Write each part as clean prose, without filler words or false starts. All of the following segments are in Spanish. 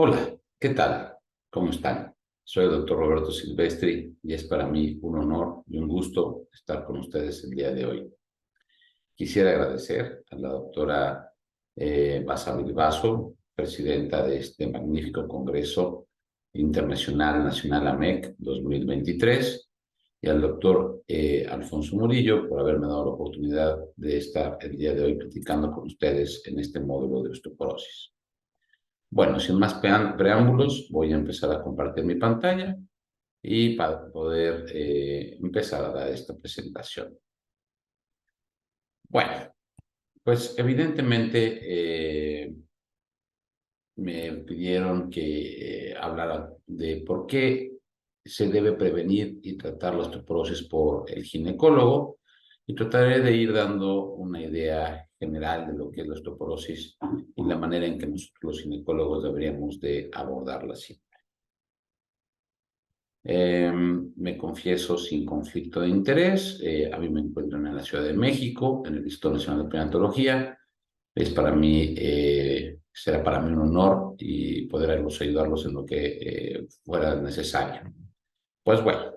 Hola, ¿qué tal? ¿Cómo están? Soy el doctor Roberto Silvestri y es para mí un honor y un gusto estar con ustedes el día de hoy. Quisiera agradecer a la doctora Basa Bilbaso, presidenta de este magnífico Congreso Internacional Nacional AMEC 2023, y al doctor Alfonso Murillo por haberme dado la oportunidad de estar el día de hoy platicando con ustedes en este módulo de osteoporosis. Bueno, sin más preámbulos, voy a empezar a compartir mi pantalla y para poder empezar a dar esta presentación. Bueno, pues evidentemente me pidieron que hablara de por qué se debe prevenir y tratar la osteoporosis por el ginecólogo, y trataré de ir dando una idea general de lo que es la osteoporosis y la manera en que nosotros los ginecólogos deberíamos de abordarla así. Me confieso sin conflicto de interés. A mí me encuentro en la Ciudad de México, en el Instituto Nacional de Perinatología. Será para mí un honor y poder ayudarlos en lo que fuera necesario. Pues bueno,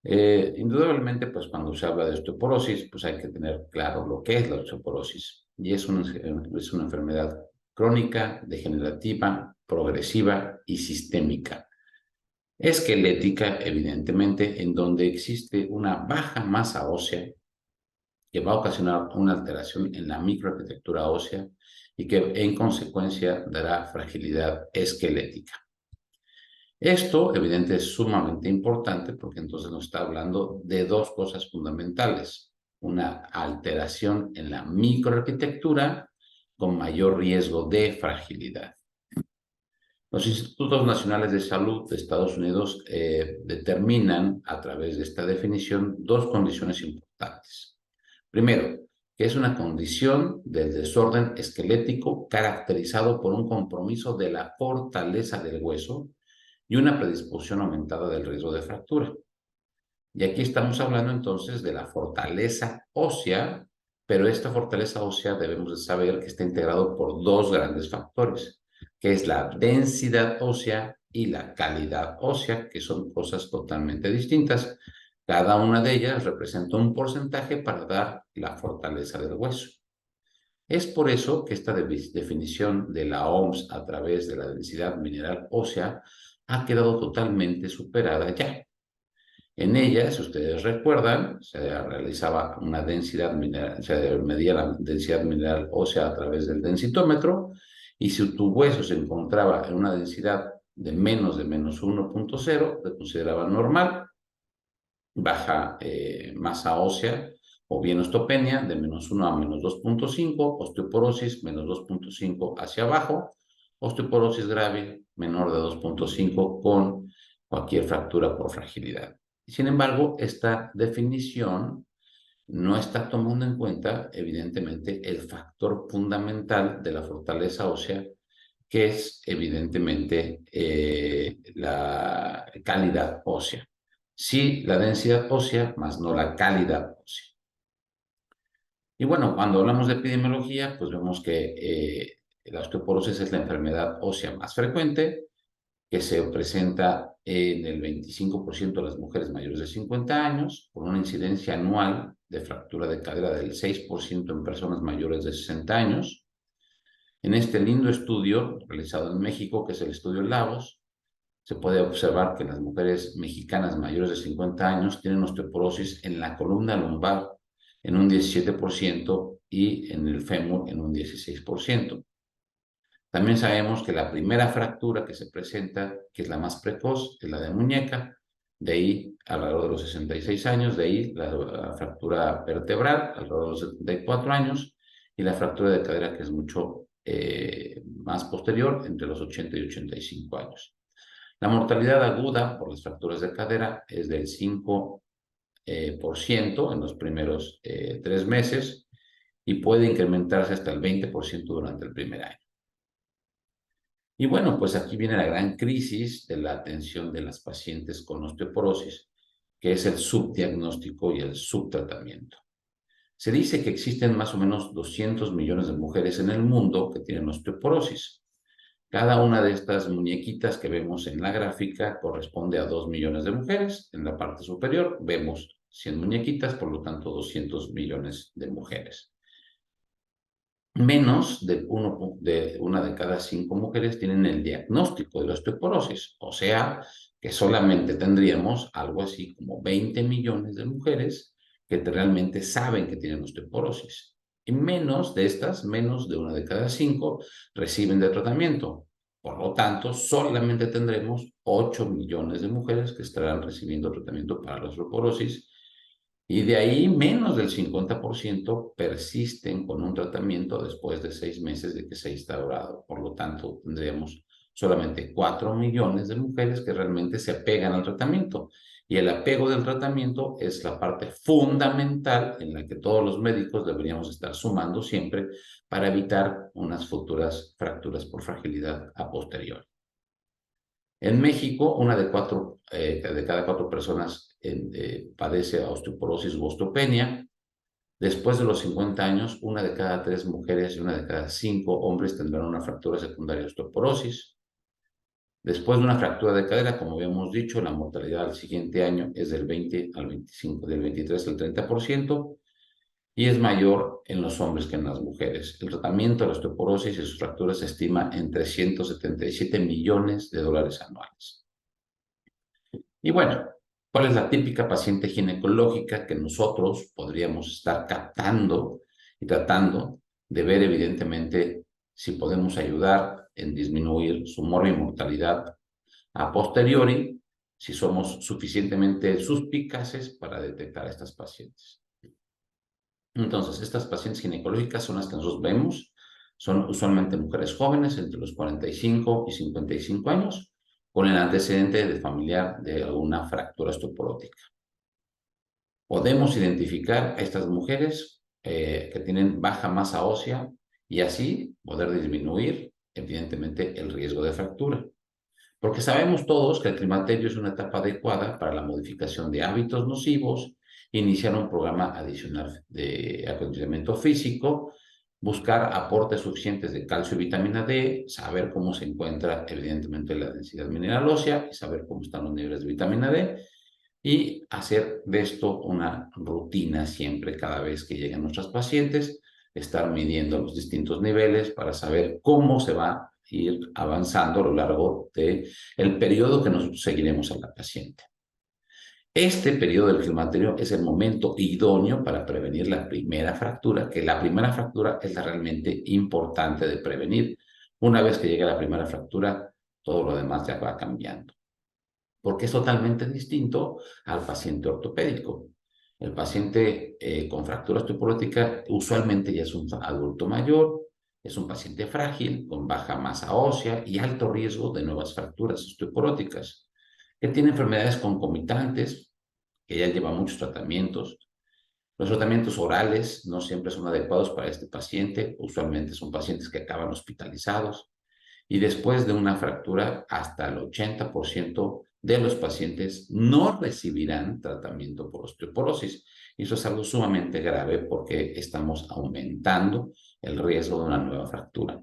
indudablemente, pues cuando se habla de osteoporosis, pues hay que tener claro lo que es la osteoporosis. Y es una enfermedad crónica, degenerativa, progresiva y sistémica. Esquelética, evidentemente, en donde existe una baja masa ósea que va a ocasionar una alteración en la microarquitectura ósea y que en consecuencia dará fragilidad esquelética. Esto, evidentemente, es sumamente importante porque entonces nos está hablando de dos cosas fundamentales: una alteración en la microarquitectura con mayor riesgo de fragilidad. Los Institutos Nacionales de Salud de Estados Unidos determinan a través de esta definición dos condiciones importantes. Primero, que es una condición del desorden esquelético caracterizado por un compromiso de la fortaleza del hueso y una predisposición aumentada del riesgo de fractura. Y aquí estamos hablando entonces de la fortaleza ósea, pero esta fortaleza ósea debemos de saber que está integrado por dos grandes factores, que es la densidad ósea y la calidad ósea, que son cosas totalmente distintas. Cada una de ellas representa un porcentaje para dar la fortaleza del hueso. Es por eso que esta definición de la OMS a través de la densidad mineral ósea ha quedado totalmente superada ya. En ella, si ustedes recuerdan, se realizaba una densidad mineral, se medía la densidad mineral ósea a través del densitómetro, y si tu hueso se encontraba en una densidad de menos 1.0, se consideraba normal. Baja masa ósea o bien osteopenia de -1 a -2.5, osteoporosis -2.5 hacia abajo, osteoporosis grave menor de 2.5 con cualquier fractura por fragilidad. Sin embargo, esta definición no está tomando en cuenta, evidentemente, el factor fundamental de la fortaleza ósea, que es, evidentemente, la calidad ósea. Sí, la densidad ósea, más no la calidad ósea. Y bueno, cuando hablamos de epidemiología, pues vemos que la osteoporosis es la enfermedad ósea más frecuente, que se presenta en el 25% de las mujeres mayores de 50 años, con una incidencia anual de fractura de cadera del 6% en personas mayores de 60 años. En este lindo estudio realizado en México, que es el estudio Lagos, se puede observar que las mujeres mexicanas mayores de 50 años tienen osteoporosis en la columna lumbar en un 17% y en el fémur en un 16%. También sabemos que la primera fractura que se presenta, que es la más precoz, es la de muñeca, de ahí alrededor de los 66 años, de ahí la fractura vertebral alrededor de los 74 años, y la fractura de cadera, que es mucho más posterior, entre los 80 y 85 años. La mortalidad aguda por las fracturas de cadera es del 5% en los primeros 3 meses, y puede incrementarse hasta el 20% durante el primer año. Y bueno, pues aquí viene la gran crisis de la atención de las pacientes con osteoporosis, que es el subdiagnóstico y el subtratamiento. Se dice que existen más o menos 200 millones de mujeres en el mundo que tienen osteoporosis, Cada una de estas muñequitas que vemos en la gráfica corresponde a 2 millones de mujeres. En la parte superior vemos 100 muñequitas, por lo tanto 200 millones de mujeres. Menos de una de cada 5 mujeres tienen el diagnóstico de la osteoporosis, o sea que solamente tendríamos algo así como 20 millones de mujeres que realmente saben que tienen osteoporosis. Y menos de estas, menos de una de cada 5, reciben de tratamiento. Por lo tanto, solamente tendremos 8 millones de mujeres que estarán recibiendo tratamiento para la osteoporosis. Y de ahí menos del 50% persisten con un tratamiento después de 6 meses de que se ha instaurado. Por lo tanto, tendríamos solamente 4 millones de mujeres que realmente se apegan al tratamiento. Y el apego del tratamiento es la parte fundamental en la que todos los médicos deberíamos estar sumando siempre para evitar unas futuras fracturas por fragilidad a posteriori. En México, una de cada 4 personas padece osteoporosis u osteopenia. Después de los 50 años, una de cada 3 mujeres y una de cada 5 hombres tendrán una fractura secundaria de osteoporosis. Después de una fractura de cadera, como habíamos dicho, la mortalidad al siguiente año es del 20 al 25, del 23 al 30%, y es mayor en los hombres que en las mujeres. El tratamiento de la osteoporosis y sus fracturas se estima en $377 millones anuales. Y bueno, ¿cuál es la típica paciente ginecológica que nosotros podríamos estar captando y tratando de ver evidentemente si podemos ayudar en disminuir su mortalidad a posteriori, si somos suficientemente suspicaces para detectar a estas pacientes? Entonces, estas pacientes ginecológicas son las que nosotros vemos, son usualmente mujeres jóvenes entre los 45 y 55 años, con el antecedente de familiar de alguna fractura osteoporótica. Podemos identificar a estas mujeres que tienen baja masa ósea y así poder disminuir, evidentemente, el riesgo de fractura. Porque sabemos todos que el climaterio es una etapa adecuada para la modificación de hábitos nocivos, iniciar un programa adicional de acondicionamiento físico, buscar aportes suficientes de calcio y vitamina D, saber cómo se encuentra evidentemente la densidad mineral ósea y saber cómo están los niveles de vitamina D, y hacer de esto una rutina siempre cada vez que lleguen nuestros pacientes, estar midiendo los distintos niveles para saber cómo se va a ir avanzando a lo largo del periodo que nosotros seguiremos a la paciente. Este periodo del climaterio es el momento idóneo para prevenir la primera fractura, que la primera fractura es la realmente importante de prevenir. Una vez que llega la primera fractura, todo lo demás ya va cambiando, porque es totalmente distinto al paciente ortopédico. El paciente con fractura osteoporótica usualmente ya es un adulto mayor, es un paciente frágil, con baja masa ósea y alto riesgo de nuevas fracturas osteoporóticas, que tiene enfermedades concomitantes, que ya lleva muchos tratamientos. Los tratamientos orales no siempre son adecuados para este paciente, usualmente son pacientes que acaban hospitalizados, y después de una fractura, hasta el 80% de los pacientes no recibirán tratamiento por osteoporosis. Y eso es algo sumamente grave porque estamos aumentando el riesgo de una nueva fractura.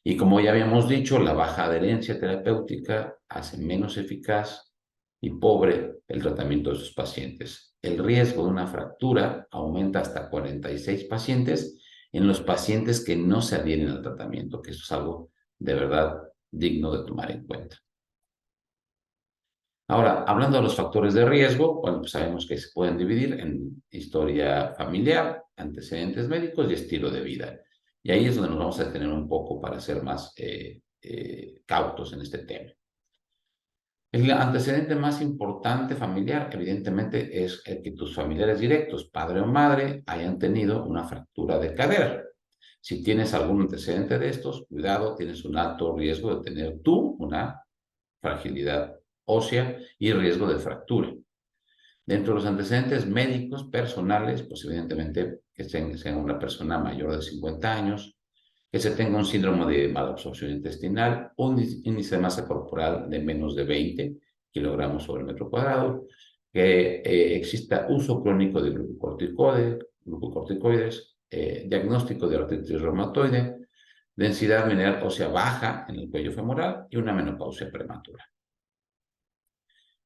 Y como ya habíamos dicho, la baja adherencia terapéutica hace menos eficaz y pobre el tratamiento de sus pacientes. El riesgo de una fractura aumenta hasta 46 pacientes en los pacientes que no se adhieren al tratamiento, que eso es algo de verdad digno de tomar en cuenta. Ahora, hablando de los factores de riesgo, bueno, pues sabemos que se pueden dividir en historia familiar, antecedentes médicos y estilo de vida. Y ahí es donde nos vamos a detener un poco para ser más cautos en este tema. El antecedente más importante familiar, evidentemente, es el que tus familiares directos, padre o madre, hayan tenido una fractura de cadera. Si tienes algún antecedente de estos, cuidado, tienes un alto riesgo de tener tú una fragilidad ósea y riesgo de fractura. Dentro de los antecedentes médicos personales, pues evidentemente que sea una persona mayor de 50 años, que se tenga un síndrome de malabsorción intestinal, un índice de masa corporal de menos de 20 kilogramos sobre metro cuadrado, que exista uso crónico de glucocorticoides, diagnóstico de artritis reumatoide, densidad mineral ósea baja en el cuello femoral y una menopausia prematura.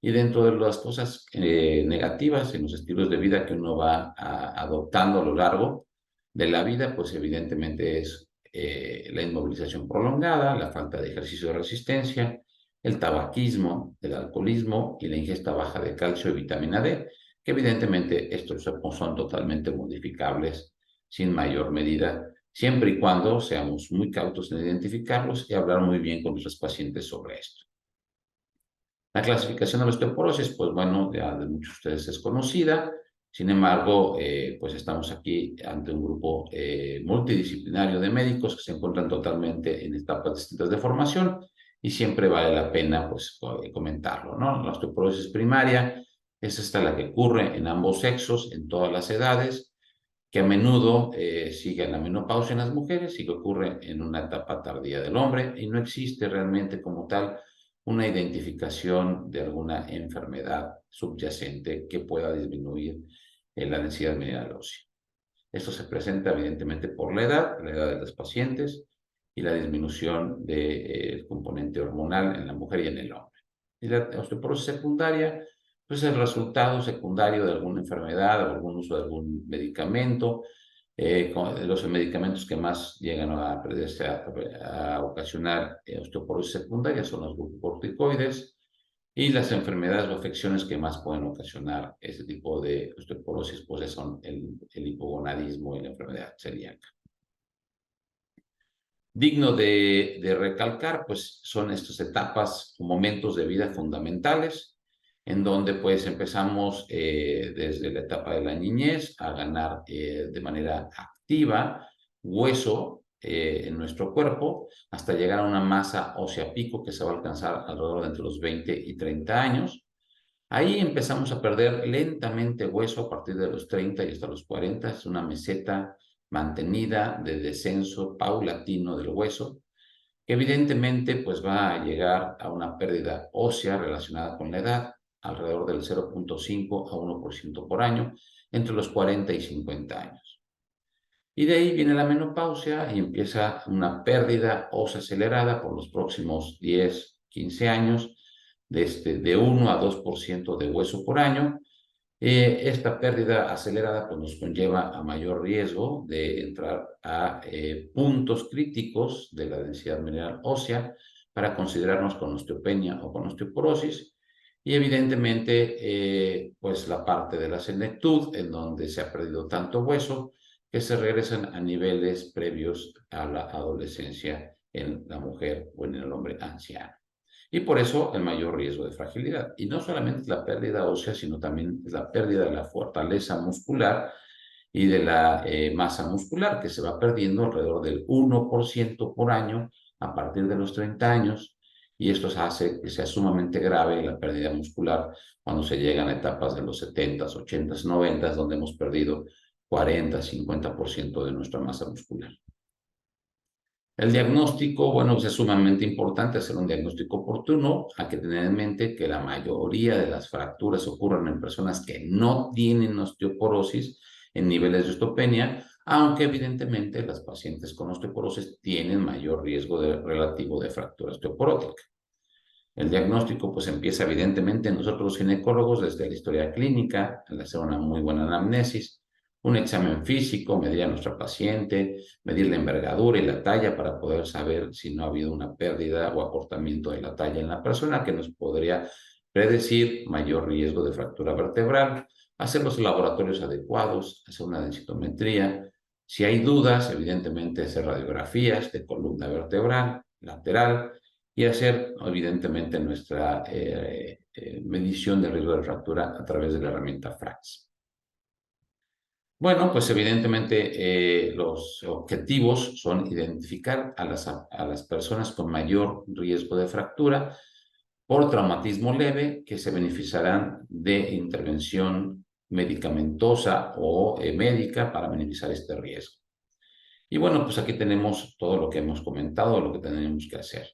Y dentro de las cosas negativas en los estilos de vida que uno va adoptando a lo largo de la vida, pues evidentemente es la inmovilización prolongada, la falta de ejercicio de resistencia, el tabaquismo, el alcoholismo y la ingesta baja de calcio y vitamina D, que evidentemente estos son totalmente modificables sin mayor medida, siempre y cuando seamos muy cautos en identificarlos y hablar muy bien con nuestros pacientes sobre esto. La clasificación de la osteoporosis, pues bueno, ya de muchos de ustedes es conocida. Sin embargo, pues estamos aquí ante un grupo multidisciplinario de médicos que se encuentran totalmente en etapas distintas de formación y siempre vale la pena, pues, comentarlo, ¿no? La osteoporosis primaria es esta la que ocurre en ambos sexos, en todas las edades, que a menudo sigue en la menopausia en las mujeres y que ocurre en una etapa tardía del hombre y no existe realmente como tal una identificación de alguna enfermedad subyacente que pueda disminuir la densidad mineral ósea. Esto se presenta evidentemente por la edad de los pacientes y la disminución del componente hormonal en la mujer y en el hombre. Y la osteoporosis secundaria, pues es el resultado secundario de alguna enfermedad o algún uso de algún medicamento. Los medicamentos que más llegan a ocasionar osteoporosis secundaria son los glucocorticoides y las enfermedades o afecciones que más pueden ocasionar ese tipo de osteoporosis pues son el hipogonadismo y la enfermedad celíaca. Digno de recalcar, pues son estas etapas o momentos de vida fundamentales en donde pues empezamos desde la etapa de la niñez a ganar de manera activa hueso en nuestro cuerpo hasta llegar a una masa ósea pico que se va a alcanzar alrededor de entre los 20 y 30 años. Ahí empezamos a perder lentamente hueso a partir de los 30 y hasta los 40. Es una meseta mantenida de descenso paulatino del hueso, que evidentemente pues va a llegar a una pérdida ósea relacionada con la edad, alrededor del 0.5 a 1% por año, entre los 40 y 50 años. Y de ahí viene la menopausia y empieza una pérdida ósea acelerada por los próximos 10, 15 años, de 1 a 2% de hueso por año. Esta pérdida acelerada pues, nos conlleva a mayor riesgo de entrar a puntos críticos de la densidad mineral ósea para considerarnos con osteopenia o con osteoporosis. Y evidentemente, pues la parte de la senectud, en donde se ha perdido tanto hueso, que se regresan a niveles previos a la adolescencia en la mujer o en el hombre anciano. Y por eso el mayor riesgo de fragilidad. Y no solamente es la pérdida ósea, sino también es la pérdida de la fortaleza muscular y de la masa muscular, que se va perdiendo alrededor del 1% por año a partir de los 30 años. Y esto hace que sea sumamente grave la pérdida muscular cuando se llegan a etapas de los 70s, 80s, 90s, donde hemos perdido 40, 50% de nuestra masa muscular. El diagnóstico, bueno, pues es sumamente importante hacer un diagnóstico oportuno. Hay que tener en mente que la mayoría de las fracturas ocurren en personas que no tienen osteoporosis en niveles de osteopenia, aunque evidentemente las pacientes con osteoporosis tienen mayor riesgo relativo de fractura osteoporótica. El diagnóstico pues empieza evidentemente nosotros los ginecólogos desde la historia clínica, al hacer una muy buena anamnesis, un examen físico, medir a nuestra paciente, medir la envergadura y la talla para poder saber si no ha habido una pérdida o acortamiento de la talla en la persona que nos podría predecir mayor riesgo de fractura vertebral, hacer los laboratorios adecuados, hacer una densitometría. Si hay dudas, evidentemente hacer radiografías de columna vertebral, lateral, y hacer, evidentemente, nuestra medición de riesgo de fractura a través de la herramienta FRAX. Bueno, pues evidentemente los objetivos son identificar a las personas con mayor riesgo de fractura por traumatismo leve que se beneficiarán de intervención medicamentosa o médica para minimizar este riesgo. Y bueno, pues aquí tenemos todo lo que hemos comentado, lo que tenemos que hacer.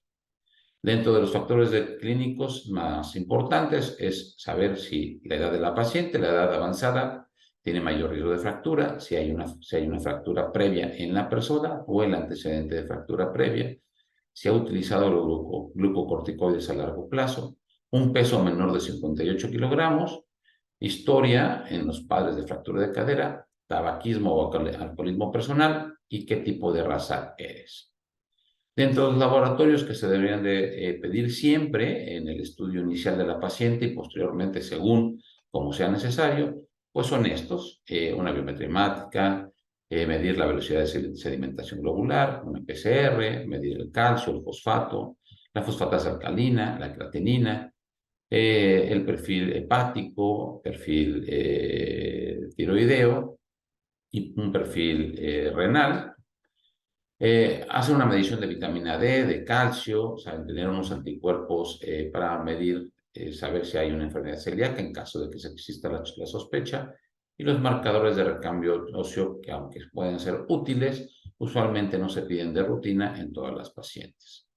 Dentro de los factores clínicos más importantes es saber si la edad de la paciente, la edad avanzada, tiene mayor riesgo de fractura, si hay una fractura previa en la persona o el antecedente de fractura previa, si ha utilizado los glucocorticoides a largo plazo, un peso menor de 58 kilogramos, historia en los padres de fractura de cadera, tabaquismo o alcoholismo personal y qué tipo de raza eres. Dentro de los laboratorios que se deberían de pedir siempre en el estudio inicial de la paciente y posteriormente según como sea necesario, pues son estos, una biometría hemática, medir la velocidad de sedimentación globular, una PCR, medir el calcio, el fosfato, la fosfatasa alcalina, la creatinina, el perfil hepático, perfil tiroideo y un perfil renal. Hace una medición de vitamina D, de calcio, o sea, tener unos anticuerpos para medir, saber si hay una enfermedad celíaca en caso de que exista la sospecha, y los marcadores de recambio óseo, que aunque pueden ser útiles, usualmente no se piden de rutina en todas las pacientes.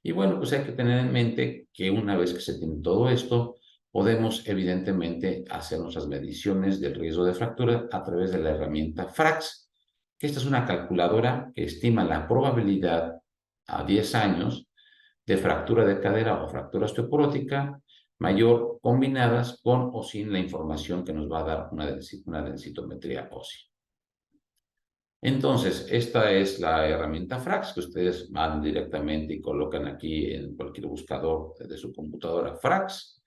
Y bueno, pues hay que tener en mente que una vez que se tiene todo esto, podemos evidentemente hacer nuestras mediciones del riesgo de fractura a través de la herramienta FRAX, que esta es una calculadora que estima la probabilidad a 10 años de fractura de cadera o fractura osteoporótica mayor combinadas con o sin la información que nos va a dar una densitometría ósea. Entonces, esta es la herramienta FRAX que ustedes van directamente y colocan aquí en cualquier buscador de su computadora FRAX,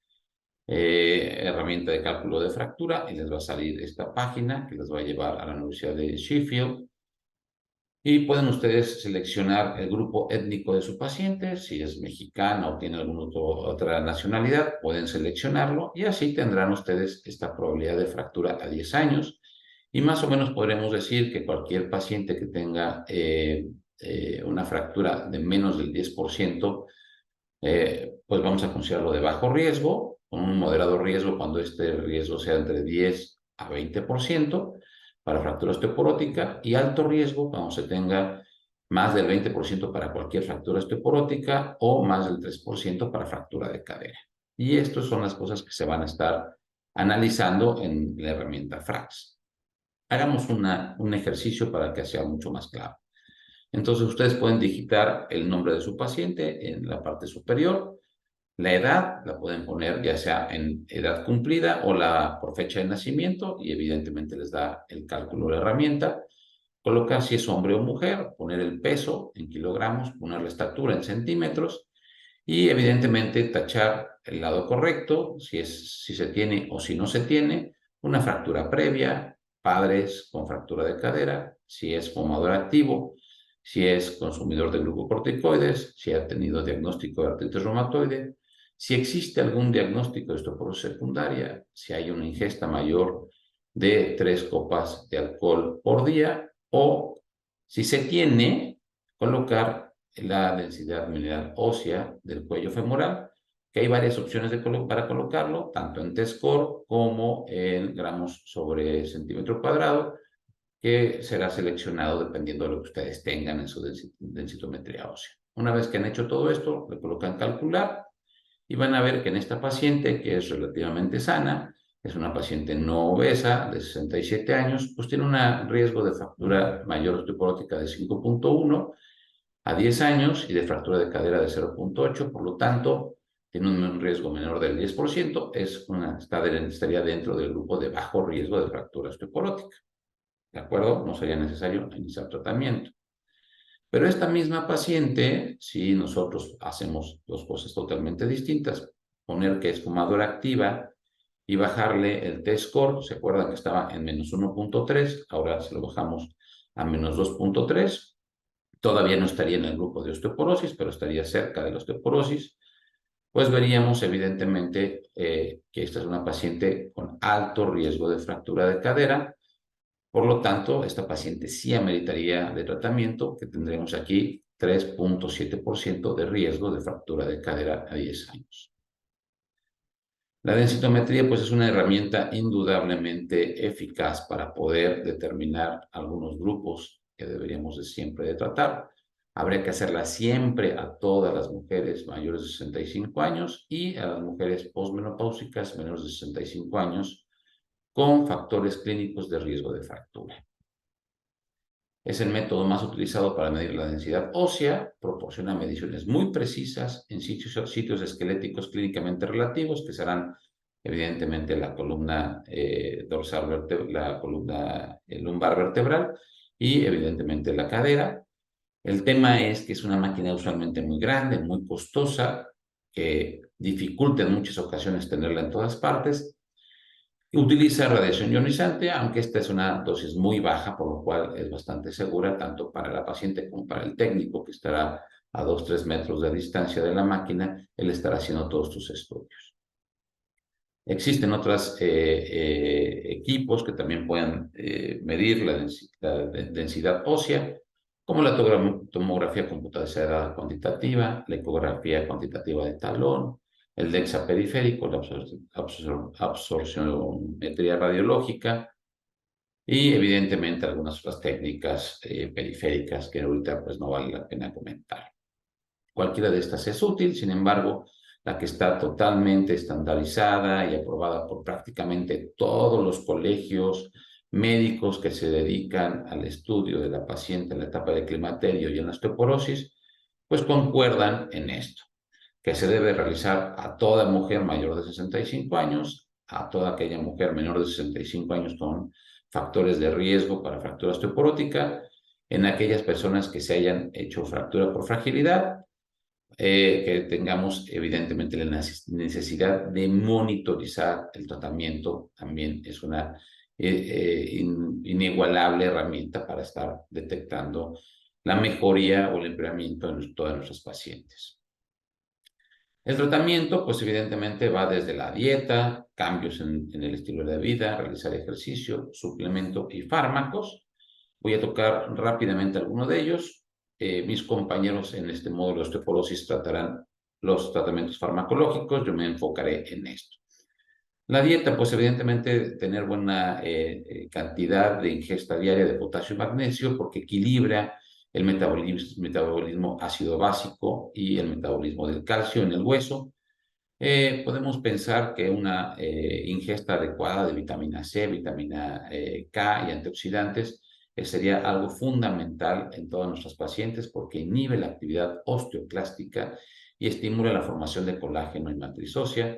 herramienta de cálculo de fractura, y les va a salir esta página que les va a llevar a la Universidad de Sheffield. Y pueden ustedes seleccionar el grupo étnico de su paciente, si es mexicana o tiene alguna otra nacionalidad, pueden seleccionarlo y así tendrán ustedes esta probabilidad de fractura a 10 años. Y más o menos podremos decir que cualquier paciente que tenga una fractura de menos del 10%, pues vamos a considerarlo de bajo riesgo, con un moderado riesgo cuando este riesgo sea entre 10 a 20% para fractura osteoporótica y alto riesgo cuando se tenga más del 20% para cualquier fractura osteoporótica o más del 3% para fractura de cadera. Y estas son las cosas que se van a estar analizando en la herramienta FRAX. Hagamos un ejercicio para que sea mucho más claro. Entonces, ustedes pueden digitar el nombre de su paciente en la parte superior. La edad la pueden poner ya sea en edad cumplida o por fecha de nacimiento y evidentemente les da el cálculo de la herramienta. Colocar si es hombre o mujer, poner el peso en kilogramos, poner la estatura en centímetros y evidentemente tachar el lado correcto, si se tiene o si no se tiene, una fractura previa, padres con fractura de cadera, si es fumador activo, si es consumidor de glucocorticoides, si ha tenido diagnóstico de artritis reumatoide, si existe algún diagnóstico de osteoporosis secundaria, si hay una ingesta mayor de 3 copas de alcohol por día o si se tiene, colocar la densidad mineral ósea del cuello femoral, que hay varias opciones para colocarlo, tanto en T-score como en gramos sobre centímetro cuadrado, que será seleccionado dependiendo de lo que ustedes tengan en su densitometría ósea. Una vez que han hecho todo esto, le colocan calcular y van a ver que en esta paciente, que es relativamente sana, es una paciente no obesa de 67 años, pues tiene un riesgo de fractura mayor osteoporótica de 5.1 a 10 años y de fractura de cadera de 0.8, por lo tanto, tiene un riesgo menor del 10%, estaría dentro del grupo de bajo riesgo de fractura osteoporótica. ¿De acuerdo? No sería necesario iniciar tratamiento. Pero esta misma paciente, si nosotros hacemos dos cosas totalmente distintas, poner que es fumadora activa y bajarle el T-score, ¿se acuerdan que estaba en menos 1.3? Ahora se lo bajamos a menos 2.3. Todavía no estaría en el grupo de osteoporosis, pero estaría cerca de la osteoporosis. Pues veríamos evidentemente que esta es una paciente con alto riesgo de fractura de cadera. Por lo tanto, esta paciente sí ameritaría de tratamiento, que tendremos aquí 3.7% de riesgo de fractura de cadera a 10 años. La densitometría pues es una herramienta indudablemente eficaz para poder determinar algunos grupos que deberíamos siempre de tratar. Habría que hacerla siempre a todas las mujeres mayores de 65 años y a las mujeres posmenopáusicas menores de 65 años con factores clínicos de riesgo de fractura. Es el método más utilizado para medir la densidad ósea, proporciona mediciones muy precisas en sitios esqueléticos clínicamente relativos, que serán evidentemente la columna dorsal, la columna lumbar vertebral y evidentemente la cadera. El tema es que es una máquina usualmente muy grande, muy costosa, que dificulta en muchas ocasiones tenerla en todas partes. Utiliza radiación ionizante, aunque esta es una dosis muy baja, por lo cual es bastante segura, tanto para la paciente como para el técnico, que estará a 2-3 metros de distancia de la máquina. Él estará haciendo todos tus estudios. Existen otros equipos que también pueden medir la densidad ósea, como la tomografía computarizada cuantitativa, la ecografía cuantitativa de talón, el DEXA periférico, la absorcionometría radiológica y evidentemente algunas otras técnicas periféricas que ahorita pues no vale la pena comentar. Cualquiera de estas es útil, sin embargo, la que está totalmente estandarizada y aprobada por prácticamente todos los colegios médicos que se dedican al estudio de la paciente en la etapa de climaterio y en la osteoporosis, pues concuerdan en esto, que se debe realizar a toda mujer mayor de 65 años, a toda aquella mujer menor de 65 años con factores de riesgo para fractura osteoporótica, en aquellas personas que se hayan hecho fractura por fragilidad, que tengamos evidentemente la necesidad de monitorizar el tratamiento. También es una inigualable herramienta para estar detectando la mejoría o el empeoramiento en todas nuestras pacientes. El tratamiento, pues evidentemente va desde la dieta, cambios en el estilo de vida, realizar ejercicio, suplemento y fármacos. Voy a tocar rápidamente algunos de ellos. Mis compañeros en este módulo de osteoporosis tratarán los tratamientos farmacológicos, yo me enfocaré en esto. La dieta, pues evidentemente tener buena cantidad de ingesta diaria de potasio y magnesio, porque equilibra el metabolismo ácido básico y el metabolismo del calcio en el hueso. Podemos pensar que una ingesta adecuada de vitamina C, vitamina K y antioxidantes sería algo fundamental en todas nuestras pacientes, porque inhibe la actividad osteoclástica y estimula la formación de colágeno y matriz ósea.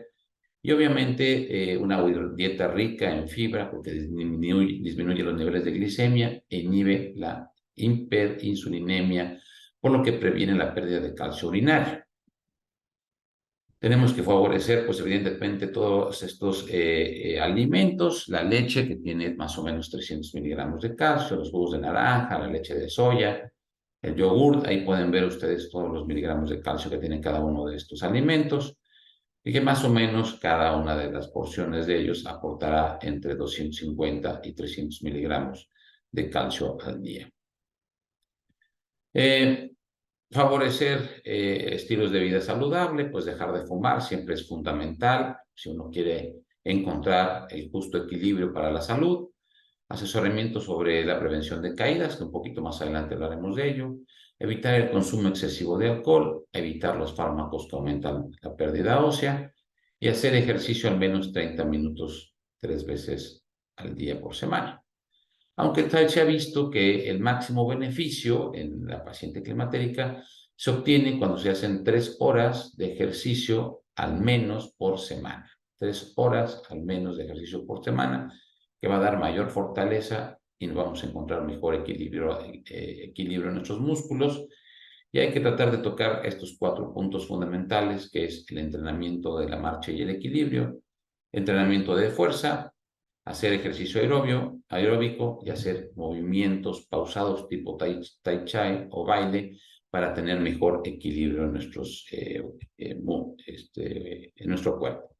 Y obviamente una dieta rica en fibra, porque disminuye los niveles de glicemia e inhibe la hiperinsulinemia, por lo que previene la pérdida de calcio urinario. Tenemos que favorecer, pues evidentemente, todos estos alimentos, la leche, que tiene más o menos 300 miligramos de calcio, los jugos de naranja, la leche de soya, el yogur. Ahí pueden ver ustedes todos los miligramos de calcio que tiene cada uno de estos alimentos, y que más o menos cada una de las porciones de ellos aportará entre 250 y 300 miligramos de calcio al día. Favorecer estilos de vida saludable, pues dejar de fumar siempre es fundamental si uno quiere encontrar el justo equilibrio para la salud. Asesoramiento sobre la prevención de caídas, que un poquito más adelante hablaremos de ello. Evitar el consumo excesivo de alcohol, evitar los fármacos que aumentan la pérdida ósea y hacer ejercicio al menos 30 minutos 3 veces al día por semana. Aunque se ha visto que el máximo beneficio en la paciente climatérica se obtiene cuando se hacen 3 horas de ejercicio al menos por semana. 3 horas al menos de ejercicio por semana, que va a dar mayor fortaleza y vamos a encontrar mejor equilibrio en nuestros músculos. Y hay que tratar de tocar estos 4 puntos fundamentales, que es el entrenamiento de la marcha y el equilibrio, entrenamiento de fuerza, hacer ejercicio aeróbico y hacer movimientos pausados tipo tai chi o baile para tener mejor equilibrio en nuestro cuerpo.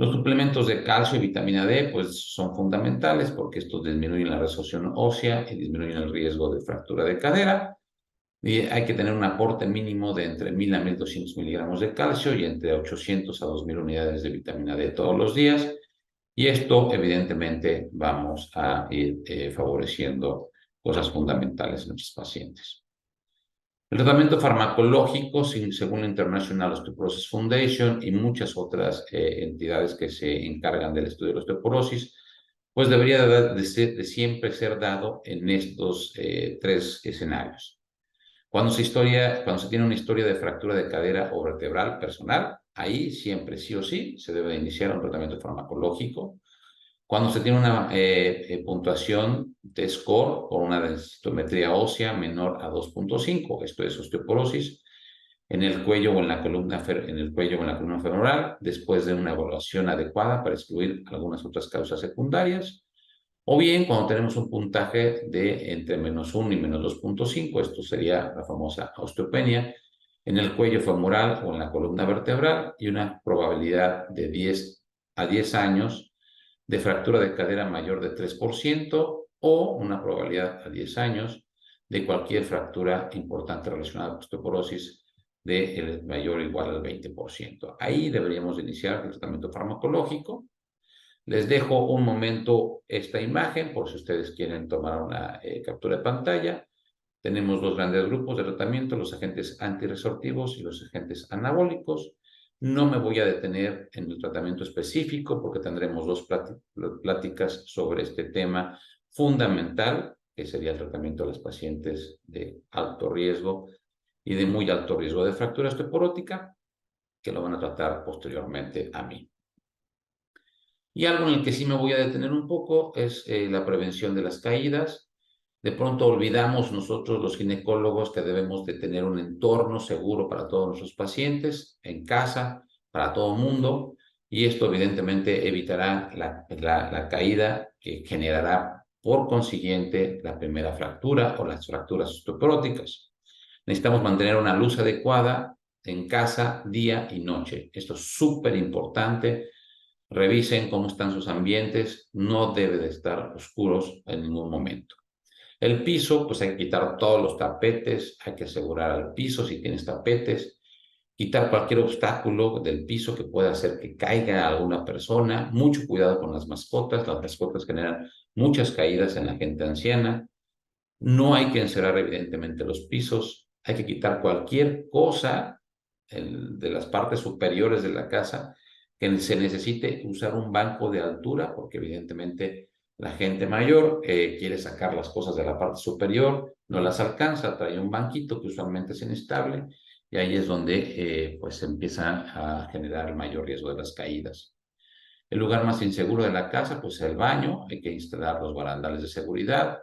Los suplementos de calcio y vitamina D pues son fundamentales, porque estos disminuyen la resorción ósea y disminuyen el riesgo de fractura de cadera. Y hay que tener un aporte mínimo de entre 1000 a 1200 miligramos de calcio y entre 800 a 2000 unidades de vitamina D todos los días. Y esto, evidentemente, vamos a ir favoreciendo cosas fundamentales en nuestros pacientes. El tratamiento farmacológico, según la International Osteoporosis Foundation y muchas otras entidades que se encargan del estudio de la osteoporosis, pues debería de siempre ser dado en estos tres escenarios. Cuando se tiene una historia de fractura de cadera o vertebral personal, ahí siempre sí o sí se debe de iniciar un tratamiento farmacológico. Cuando se tiene una puntuación de score por una densitometría ósea menor a 2.5, esto es osteoporosis, en el cuello o en la columna, femoral, después de una evaluación adecuada para excluir algunas otras causas secundarias. O bien cuando tenemos un puntaje de entre -1 y -2.5, esto sería la famosa osteopenia, en el cuello femoral o en la columna vertebral y una probabilidad de 10 a 10 años de fractura de cadera mayor de 3% o una probabilidad a 10 años de cualquier fractura importante relacionada con osteoporosis de mayor o igual al 20%. Ahí deberíamos iniciar el tratamiento farmacológico. Les dejo un momento esta imagen por si ustedes quieren tomar una captura de pantalla. Tenemos dos grandes grupos de tratamiento, los agentes antirresortivos y los agentes anabólicos. No me voy a detener en el tratamiento específico porque tendremos dos pláticas sobre este tema fundamental, que sería el tratamiento de los pacientes de alto riesgo y de muy alto riesgo de fractura osteoporótica, que lo van a tratar posteriormente a mí. Y algo en el que sí me voy a detener un poco es la prevención de las caídas. De pronto olvidamos nosotros los ginecólogos que debemos de tener un entorno seguro para todos nuestros pacientes, en casa, para todo el mundo, y esto evidentemente evitará la caída que generará por consiguiente la primera fractura o las fracturas osteoporóticas. Necesitamos mantener una luz adecuada en casa día y noche. Esto es súper importante. Revisen cómo están sus ambientes, no debe de estar oscuros en ningún momento. El piso, pues hay que quitar todos los tapetes, hay que asegurar el piso si tienes tapetes, quitar cualquier obstáculo del piso que pueda hacer que caiga alguna persona. Mucho cuidado con las mascotas generan muchas caídas en la gente anciana. No hay que encerrar evidentemente los pisos, hay que quitar cualquier cosa de las partes superiores de la casa que se necesite usar un banco de altura, porque evidentemente la gente mayor quiere sacar las cosas de la parte superior, no las alcanza, trae un banquito que usualmente es inestable y ahí es donde pues se empieza a generar el mayor riesgo de las caídas. El lugar más inseguro de la casa, pues es el baño, hay que instalar los barandales de seguridad,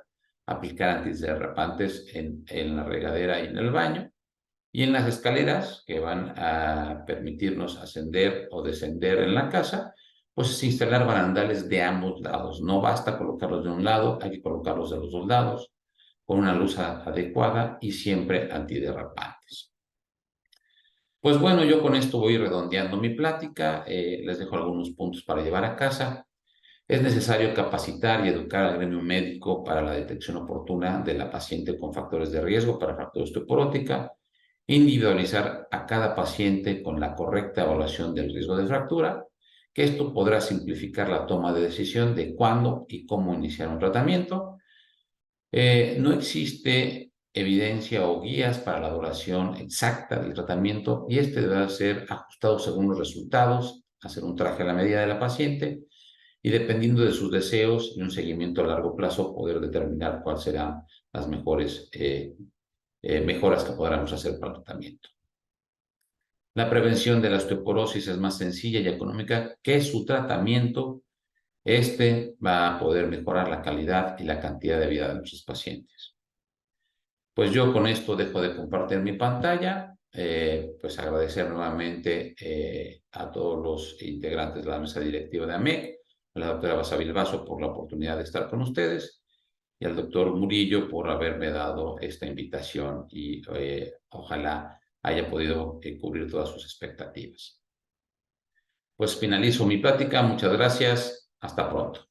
aplicar antiderrapantes en la regadera y en el baño, y en las escaleras que van a permitirnos ascender o descender en la casa, pues es instalar barandales de ambos lados. No basta colocarlos de un lado, hay que colocarlos de los dos lados, con una luz adecuada y siempre antiderrapantes. Pues bueno, yo con esto voy redondeando mi plática, les dejo algunos puntos para llevar a casa. Es necesario capacitar y educar al gremio médico para la detección oportuna de la paciente con factores de riesgo para fractura osteoporótica, individualizar a cada paciente con la correcta evaluación del riesgo de fractura, que esto podrá simplificar la toma de decisión de cuándo y cómo iniciar un tratamiento. No existe evidencia o guías para la duración exacta del tratamiento y este deberá ser ajustado según los resultados, hacer un traje a la medida de la paciente y dependiendo de sus deseos y un seguimiento a largo plazo poder determinar cuáles serán las mejores mejoras que podamos hacer para el tratamiento. La prevención de la osteoporosis es más sencilla y económica que su tratamiento. Este va a poder mejorar la calidad y la cantidad de vida de nuestros pacientes. Pues yo con esto dejo de compartir mi pantalla. Pues agradecer nuevamente a todos los integrantes de la mesa directiva de AMEC, a la doctora Basavilbaso Vaso por la oportunidad de estar con ustedes y al doctor Murillo por haberme dado esta invitación y ojalá haya podido cubrir todas sus expectativas. Pues finalizo mi plática. Muchas gracias. Hasta pronto.